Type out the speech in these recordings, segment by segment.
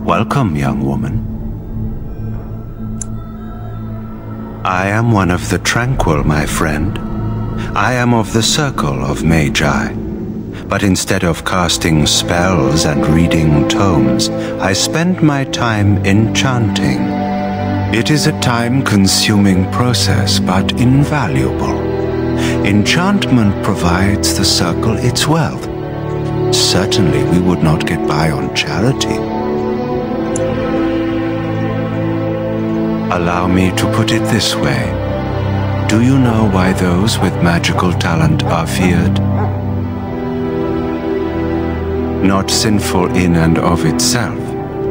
Welcome, young woman. I am one of the Tranquil, my friend. I am of the circle of Magi. But instead of casting spells and reading tomes, I spend my time enchanting. It is a time-consuming process, but invaluable. Enchantment provides the circle its wealth. Certainly we would not get by on charity. Allow me to put it this way. Do you know why those with magical talent are feared? Not sinful in and of itself.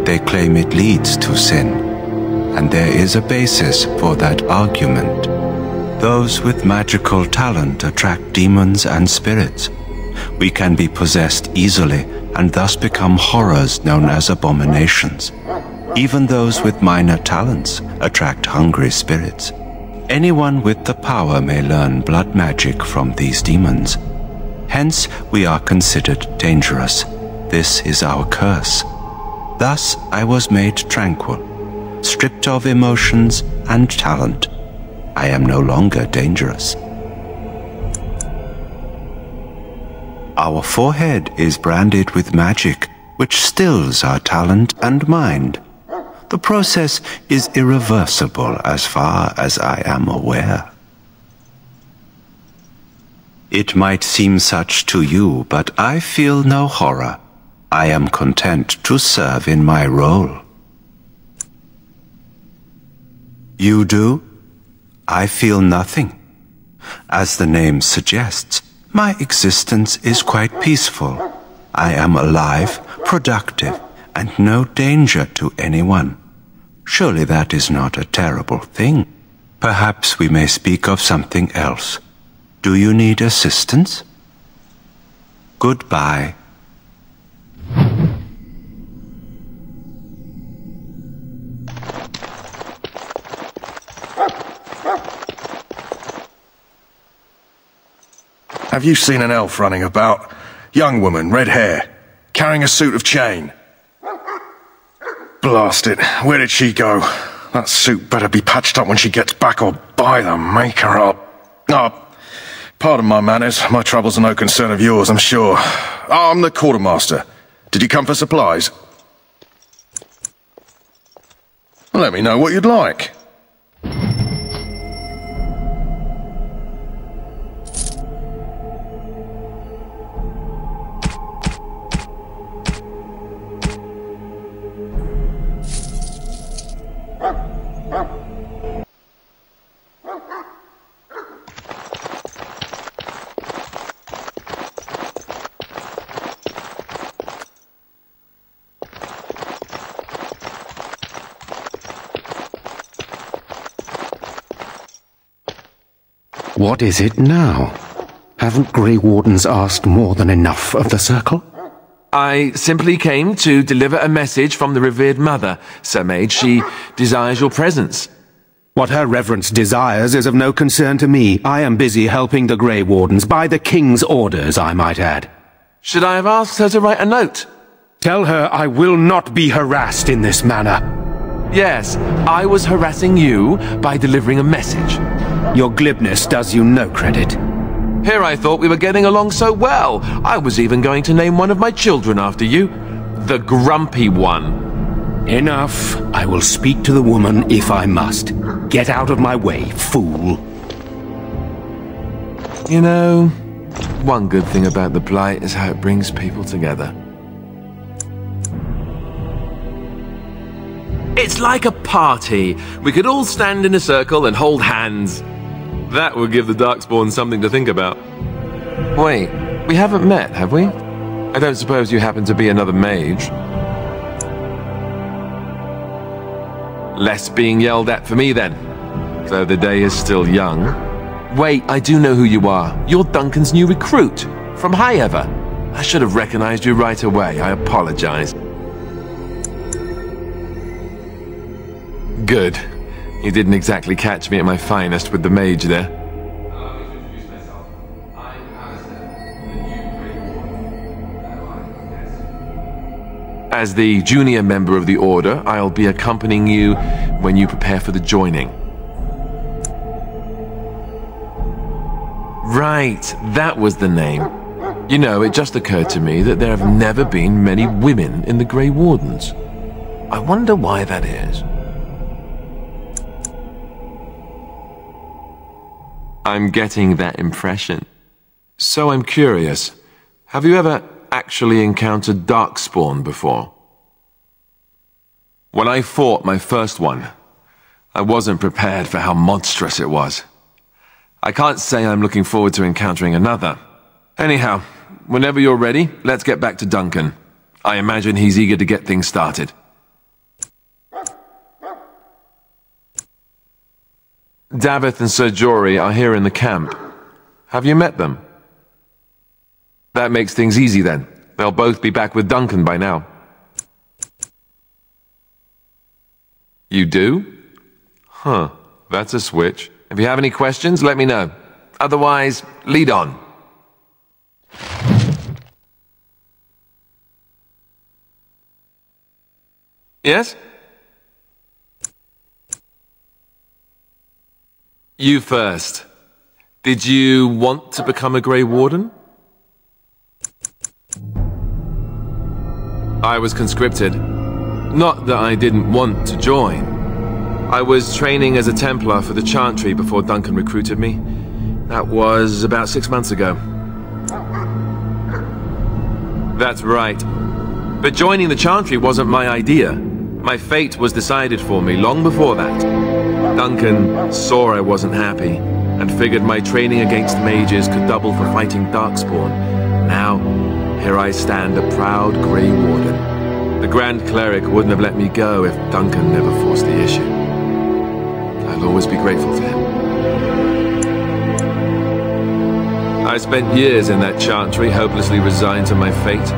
They claim it leads to sin. And there is a basis for that argument. Those with magical talent attract demons and spirits. We can be possessed easily and thus become horrors known as abominations. Even those with minor talents attract hungry spirits. Anyone with the power may learn blood magic from these demons. Hence, we are considered dangerous. This is our curse. Thus, I was made tranquil, stripped of emotions and talent. I am no longer dangerous. Our forehead is branded with magic, which stills our talent and mind. The process is irreversible as far as I am aware. It might seem such to you, but I feel no horror. I am content to serve in my role. You do? I feel nothing. As the name suggests, my existence is quite peaceful. I am alive, productive, and no danger to anyone. Surely that is not a terrible thing. Perhaps we may speak of something else. Do you need assistance? Goodbye. Have you seen an elf running about? Young woman, red hair, carrying a suit of chain. Blast it, where did she go? That suit better be patched up when she gets back, or by the maker up. Oh, pardon my manners, my troubles are no concern of yours, I'm sure. Oh, I'm the quartermaster. Did you come for supplies? Let me know what you'd like. What is it now? Haven't Grey Wardens asked more than enough of the Circle? I simply came to deliver a message from the revered mother, Sir Mage. She desires your presence. What her reverence desires is of no concern to me. I am busy helping the Grey Wardens, by the King's orders, I might add. Should I have asked her to write a note? Tell her I will not be harassed in this manner. Yes, I was harassing you by delivering a message. Your glibness does you no credit. Here I thought we were getting along so well. I was even going to name one of my children after you. The Grumpy One. Enough. I will speak to the woman if I must. Get out of my way, fool. You know, one good thing about the Blight is how it brings people together. It's like a party. We could all stand in a circle and hold hands. That would give the Darkspawn something to think about. Wait, we haven't met, have we? I don't suppose you happen to be another mage? Less being yelled at for me then, though the day is still young. Wait, I do know who you are. You're Duncan's new recruit, from Highever. I should have recognized you right away. I apologize. Good. You didn't exactly catch me at my finest with the mage there. Allow me to introduce myself. I'm Alistair, the new Great Warden. As the junior member of the Order, I'll be accompanying you when you prepare for the joining. Right, that was the name. You know, it just occurred to me that there have never been many women in the Grey Wardens. I wonder why that is. I'm getting that impression. So I'm curious, have you ever actually encountered Darkspawn before? When I fought my first one, I wasn't prepared for how monstrous it was. I can't say I'm looking forward to encountering another. Anyhow, whenever you're ready, let's get back to Duncan. I imagine he's eager to get things started. Davith and Sir Jory are here in the camp. Have you met them? That makes things easy then. They'll both be back with Duncan by now. You do? Huh, that's a switch. If you have any questions, let me know. Otherwise, lead on. Yes? You first. Did you want to become a Grey Warden? I was conscripted. Not that I didn't want to join. I was training as a Templar for the Chantry before Duncan recruited me. That was about 6 months ago. That's right. But joining the Chantry wasn't my idea. My fate was decided for me long before that. Duncan saw I wasn't happy, and figured my training against mages could double for fighting Darkspawn. Now, here I stand, a proud Grey Warden. The Grand Cleric wouldn't have let me go if Duncan never forced the issue. I'll always be grateful to him. I spent years in that chantry, hopelessly resigned to my fate.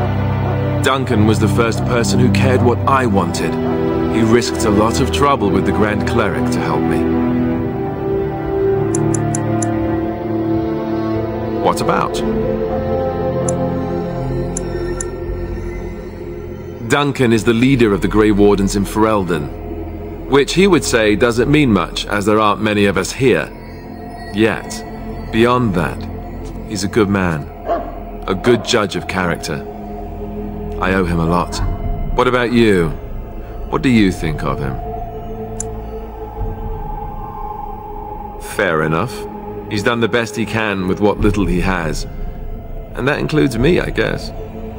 Duncan was the first person who cared what I wanted. He risked a lot of trouble with the Grand Cleric to help me. What about? Duncan is the leader of the Grey Wardens in Ferelden, which he would say doesn't mean much, as there aren't many of us here. Yet, beyond that, he's a good man, a good judge of character. I owe him a lot. What about you? What do you think of him? Fair enough. He's done the best he can with what little he has. And that includes me, I guess.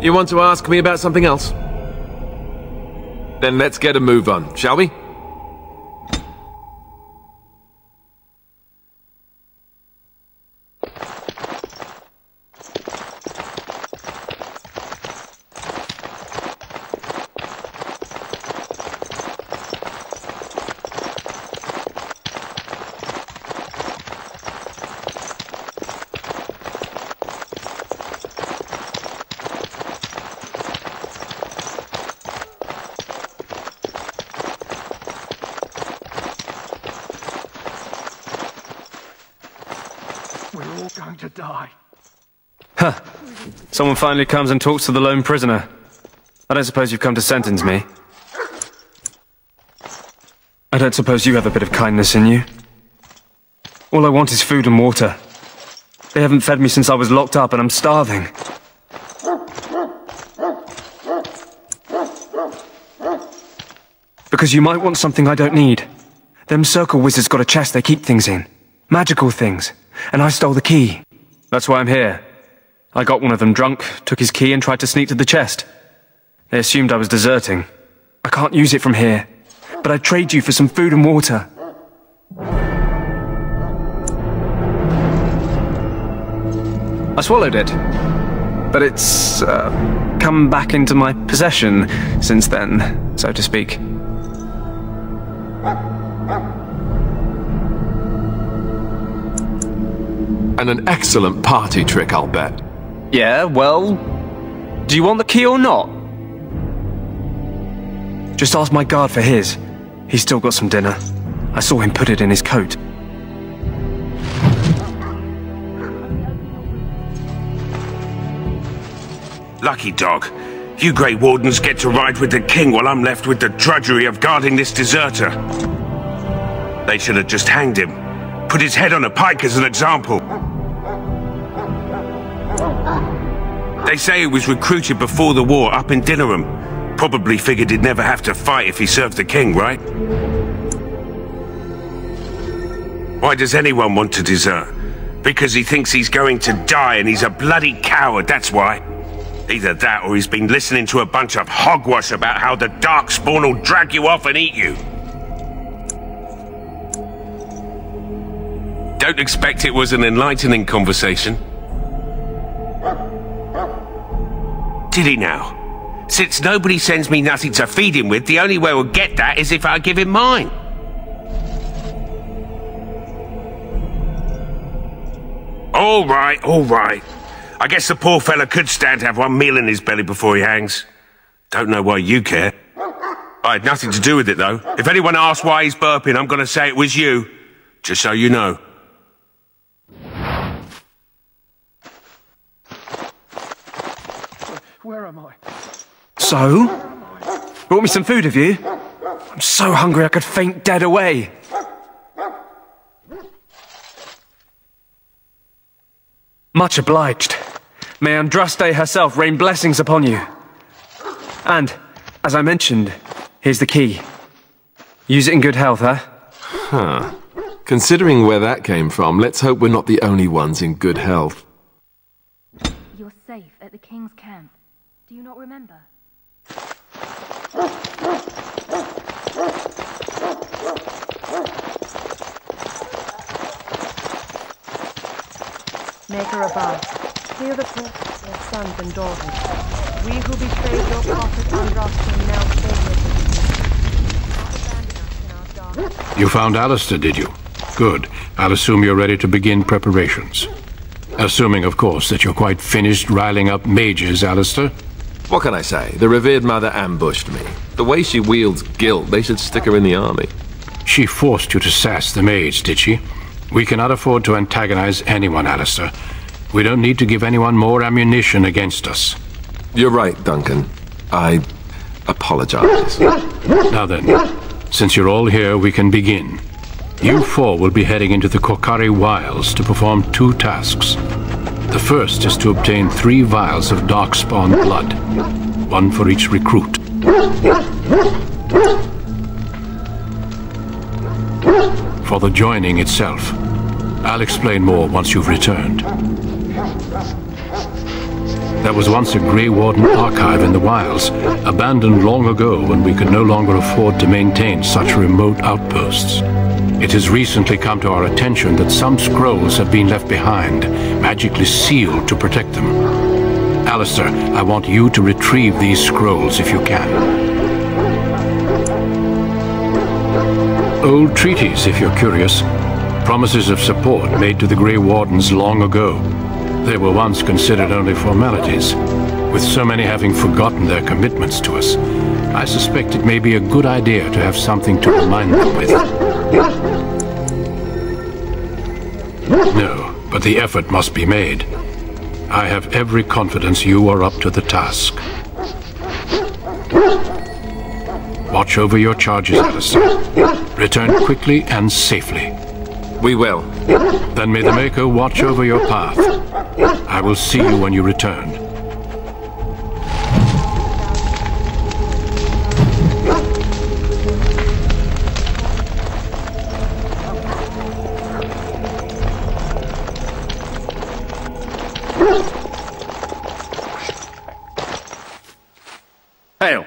You want to ask me about something else? Then let's get a move on, shall we? To die. Huh. Someone finally comes and talks to the lone prisoner. I don't suppose you've come to sentence me. I don't suppose you have a bit of kindness in you. All I want is food and water. They haven't fed me since I was locked up and I'm starving. Because you might want something I don't need. Them circle wizards got a chest they keep things in. Magical things. And I stole the key. That's why I'm here. I got one of them drunk, took his key and tried to sneak to the chest. They assumed I was deserting. I can't use it from here, but I'd trade you for some food and water. I swallowed it, but it's come back into my possession since then, so to speak. And an excellent party trick, I'll bet. Yeah, well, do you want the key or not? Just ask my guard for his. He's still got some dinner. I saw him put it in his coat. Lucky dog. You Grey Wardens get to ride with the king while I'm left with the drudgery of guarding this deserter. They should have just hanged him. Put his head on a pike as an example. They say he was recruited before the war up in Dinnerham. Probably figured he'd never have to fight if he served the king, right? Why does anyone want to desert? Because he thinks he's going to die and he's a bloody coward, that's why. Either that or he's been listening to a bunch of hogwash about how the Darkspawn will drag you off and eat you. Don't expect it was an enlightening conversation. Did he now? Since nobody sends me nothing to feed him with, the only way we'll get that is if I give him mine. All right, all right. I guess the poor fella could stand to have one meal in his belly before he hangs. Don't know why you care. I had nothing to do with it, though. If anyone asks why he's burping, I'm gonna say it was you. Just so you know. Where am I? So? Brought me some food, have you? I'm so hungry I could faint dead away. Much obliged. May Andraste herself rain blessings upon you. And, as I mentioned, here's the key. Use it in good health, huh? Huh. Considering where that came from, let's hope we're not the only ones in good health. You're safe at the king's camp. Do you not remember? Make her above. Hear the prayer of your sons and daughters. We who betrayed your prophet Andraste now save. You found Alistair, did you? Good. I'll assume you're ready to begin preparations. Assuming, of course, that you're quite finished riling up mages, Alistair. What can I say? The revered mother ambushed me. The way she wields guilt, they should stick her in the army. She forced you to sass the mage, did she? We cannot afford to antagonize anyone, Alistair. We don't need to give anyone more ammunition against us. You're right, Duncan. I apologize. Now then, since you're all here, we can begin. You four will be heading into the Korcari Wilds to perform 2 tasks. The first is to obtain 3 vials of Darkspawn blood, 1 for each recruit. For the joining itself, I'll explain more once you've returned. There was once a Grey Warden archive in the wilds, abandoned long ago when we could no longer afford to maintain such remote outposts. It has recently come to our attention that some scrolls have been left behind, magically sealed to protect them. Alistair, I want you to retrieve these scrolls if you can. Old treaties, if you're curious. Promises of support made to the Grey Wardens long ago. They were once considered only formalities. With so many having forgotten their commitments to us, I suspect it may be a good idea to have something to remind them with. No, but the effort must be made. I have every confidence you are up to the task. Watch over your charges, Alistair. Return quickly and safely. We will. Then may the Maker watch over your path. I will see you when you return. Hail.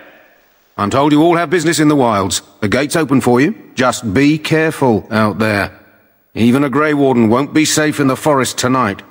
I'm told you all have business in the wilds. The gate's open for you. Just be careful out there. Even a Grey Warden won't be safe in the forest tonight.